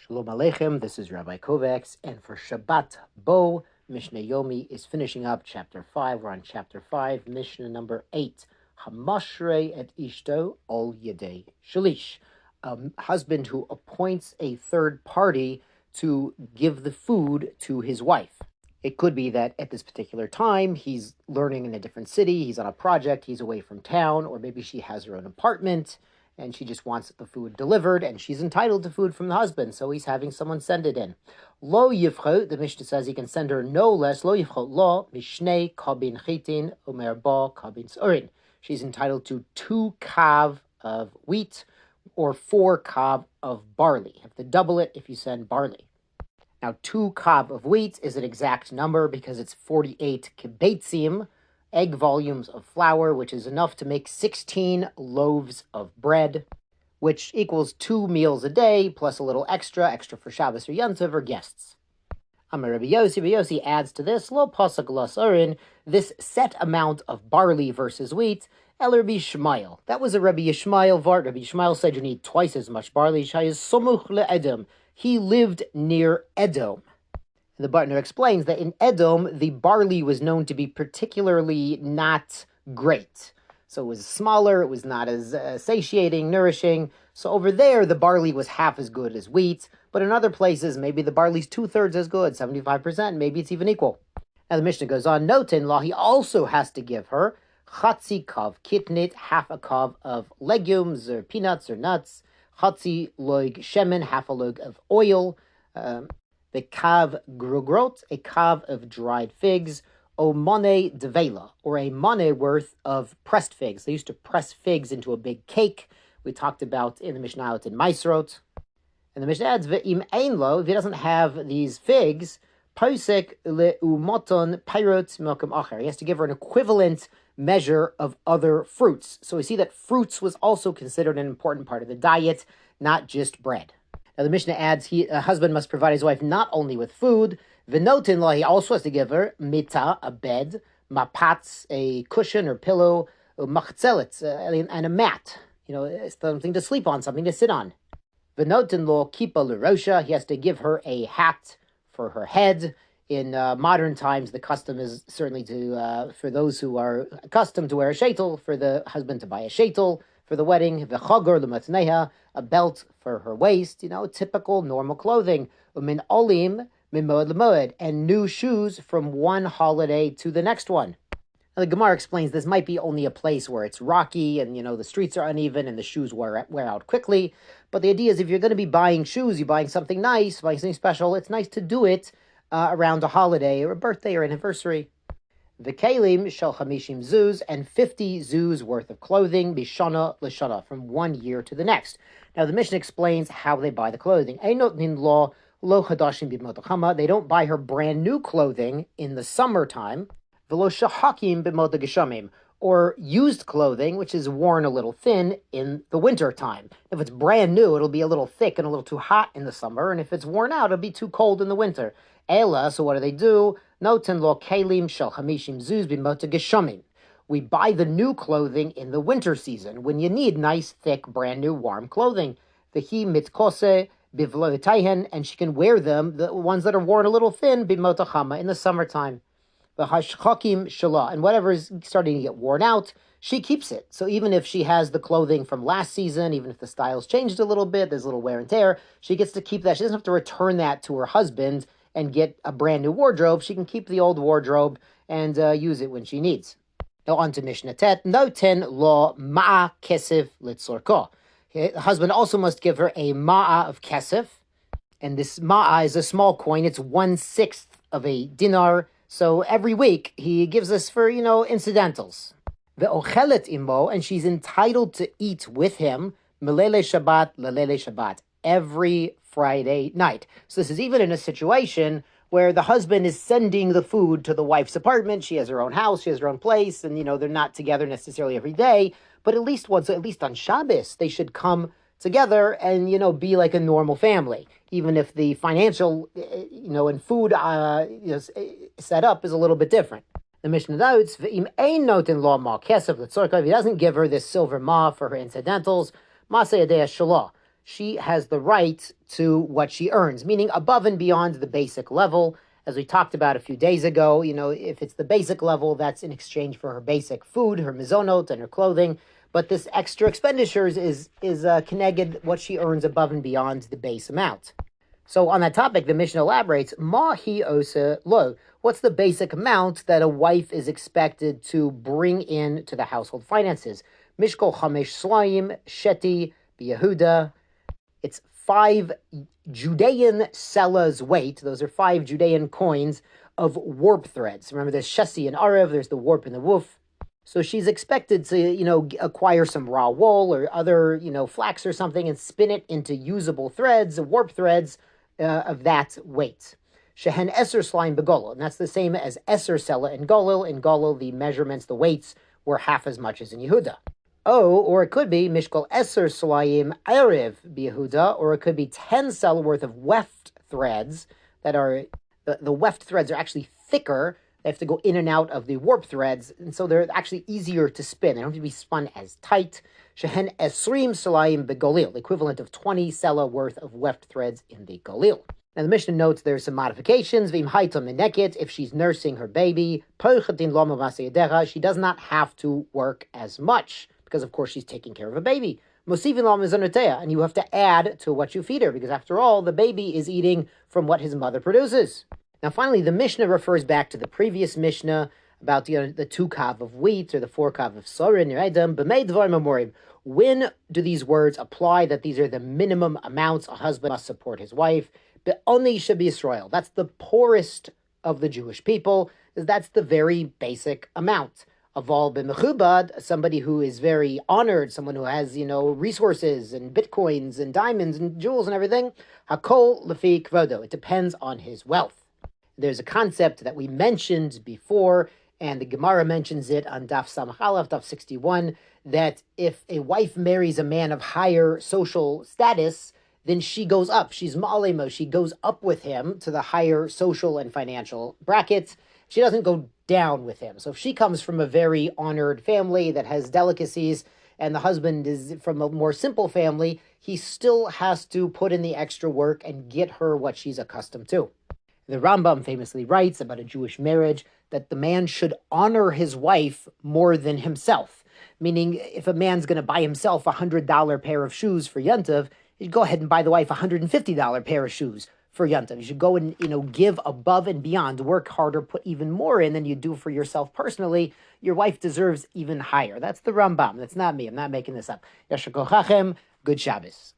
Shalom Aleichem, this is Rabbi Kovacs, and for Shabbat Bo, Mishnah Yomi is finishing up chapter 5. We're on chapter 5, Mishnah number 8. Hamashrei et ishto ol yedei shalish. A husband who appoints a third party to give the food to his wife. It could be that at this particular time, he's learning in a different city, he's on a project, he's away from town, or maybe she has her own apartment, and she just wants the food delivered, and she's entitled to food from the husband, so he's having someone send it in. Lo yivchot, the Mishnah says he can send her no less, lo yivchot lo, mishnei kabin chitin, umer ba kabin sorin. She's entitled to 2 kav of wheat, or 4 kav of barley. You have to double it if you send barley. Now, 2 kav of wheat is an exact number because it's 48 kibetzim, egg volumes of flour, which is enough to make 16 loaves of bread, which equals 2 meals a day, plus a little extra for Shabbos or Yontiv or guests. Amar Rabbi Yossi, Rabbi Yossi adds to this, lo pasuk lo sorin, this set amount of barley versus wheat, el Rabbi Yishmael. That was a Rabbi Yishmael vart. Rabbi Yishmael said you need twice as much barley. Shayis somuch le'edom. He lived near Edom. The Bartner explains that in Edom, the barley was known to be particularly not great. So it was smaller, it was not as satiating, nourishing. So over there, the barley was half as good as wheat. But in other places, maybe the barley's 2/3 as good, 75%, maybe it's even equal. Now the Mishnah goes on, notin law, he also has to give her chatzi kav kitnit, half a kav of legumes or peanuts or nuts, chatzi log shemen, half a log of oil, the kav grugrot, a kav of dried figs, o mone devela, or a mone worth of pressed figs. They used to press figs into a big cake. We talked about in the Mishnah in Maisrot. And the Mishnah adds, ve'im ein lo, if he doesn't have these figs, posek le'umoton pirot milkum acher. He has to give her an equivalent measure of other fruits. So we see that fruits was also considered an important part of the diet, not just bread. Now the Mishnah adds, a husband must provide his wife not only with food, v'notin law, he also has to give her mita, a bed, mapatz, a cushion or pillow, machzelet, and a mat, something to sleep on, something to sit on. V'notin law kipa l'rosha, he has to give her a hat for her head. In modern times, the custom is certainly to, for those who are accustomed to wear a sheitel, for the husband to buy a sheitel for the wedding, v'chagor l'matneha, a belt for her waist, typical normal clothing, umin olim min moed l'moed, and new shoes from one holiday to the next one. Now, the Gemara explains this might be only a place where it's rocky and, the streets are uneven and the shoes wear out quickly, but the idea is if you're going to be buying shoes, you're buying something nice, buying something special, it's nice to do it around a holiday or a birthday or anniversary. V'kelim shel chamishim zuz, and 50 zuz worth of clothing, bishana l'shana, from 1 year to the next. Now the Mishnah explains how they buy the clothing. Einot nin lo chadashim b'mot hachama. They don't buy her brand new clothing in the summertime. V'lo shahakim b'mot geshamim, or used clothing, which is worn a little thin in the winter time. If it's brand new, it'll be a little thick and a little too hot in the summer, and if it's worn out, it'll be too cold in the winter. Ela, so what do? Noten lo kelim shel chamishim zuz b'mot geshamim. We buy the new clothing in the winter season, when you need nice, thick, brand new, warm clothing. V'hi mitkose bivloitayhen, and she can wear them, the ones that are worn a little thin, b'mot hachama, in the summertime. V'hashchakim shala, and whatever is starting to get worn out, she keeps it. So even if she has the clothing from last season, even if the style's changed a little bit, there's a little wear and tear, she gets to keep that. She doesn't have to return that to her husband and get a brand new wardrobe. She can keep the old wardrobe and use it when she needs. Now on to Mishnah Tet. Noten lo ma'a kesef litzorko. The husband also must give her a ma'a of kesef, and this ma'a is a small coin. It's 1/6 of a dinar. So every week he gives us for, incidentals. Ve'ochelet imo, and she's entitled to eat with him, melele Shabbat, lelele Shabbat, every Friday night. So this is even in a situation where the husband is sending the food to the wife's apartment. She has her own house, she has her own place, and, they're not together necessarily every day, but at least on Shabbos, they should come together and, be like a normal family, even if the financial, and food, setup is a little bit different. The Mishnah notes, "V'im ein notin lo ma kesef l'tzorka." If he doesn't give her this silver ma for her incidentals, maseh yadei shalah, she has the right to what she earns, meaning above and beyond the basic level. As we talked about a few days ago, if it's the basic level, that's in exchange for her basic food, her mizonot, and her clothing. But this extra expenditures is connected what she earns above and beyond the base amount. So on that topic, the Mishnah elaborates, Ma hi osa lo. What's the basic amount that a wife is expected to bring in to the household finances? Mishkol chamesh slaim sheti b'Yehuda. It's 5 Judean selahs weight. Those are 5 Judean coins of warp threads. Remember, there's shesi and arev, there's the warp and the woof. So she's expected to, acquire some raw wool or other, flax or something and spin it into usable threads, warp threads of that weight. Shehen eser slaim begolil, and that's the same as eser selah in Golil. In Golil, the measurements, the weights, were half as much as in Yehuda. Oh, or it could be mishkol eser slayim erev b'Yehuda, or it could be 10 selah worth of weft threads that are, the weft threads are actually thicker. They have to go in and out of the warp threads, and so they're actually easier to spin. They don't have to be spun as tight. Shehen esrim salayim begolil, the equivalent of 20 selah worth of weft threads in the golil. Now the Mishnah notes there's some modifications. Vim haita meneket, if she's nursing her baby, she does not have to work as much, because of course she's taking care of a baby. Mosivin lo mizonotea, and you have to add to what you feed her, because after all, the baby is eating from what his mother produces. Now, finally, the Mishnah refers back to the previous Mishnah about the 2 kav of wheat or the 4 kav of sorin or edom. B'mei dvar memorim. When do these words apply that these are the minimum amounts a husband must support his wife? Only should be Israel. That's the poorest of the Jewish people. That's the very basic amount. Aval b'mechubad, somebody who is very honored, someone who has, resources and bitcoins and diamonds and jewels and everything. Hakol lefi kvodo. It depends on his wealth. There's a concept that we mentioned before, and the Gemara mentions it on Daf Samach Aleph, Daf 61, that if a wife marries a man of higher social status, then she goes up. She's ma'alemo. She goes up with him to the higher social and financial brackets. She doesn't go down with him. So if she comes from a very honored family that has delicacies, and the husband is from a more simple family, he still has to put in the extra work and get her what she's accustomed to. The Rambam famously writes about a Jewish marriage that the man should honor his wife more than himself. Meaning, if a man's going to buy himself a $100 pair of shoes for Yontiv, you should go ahead and buy the wife a $150 pair of shoes for Yontiv. You should go and, give above and beyond, work harder, put even more in than you do for yourself personally. Your wife deserves even higher. That's the Rambam. That's not me. I'm not making this up. Yashar Kochachem. Good Shabbos.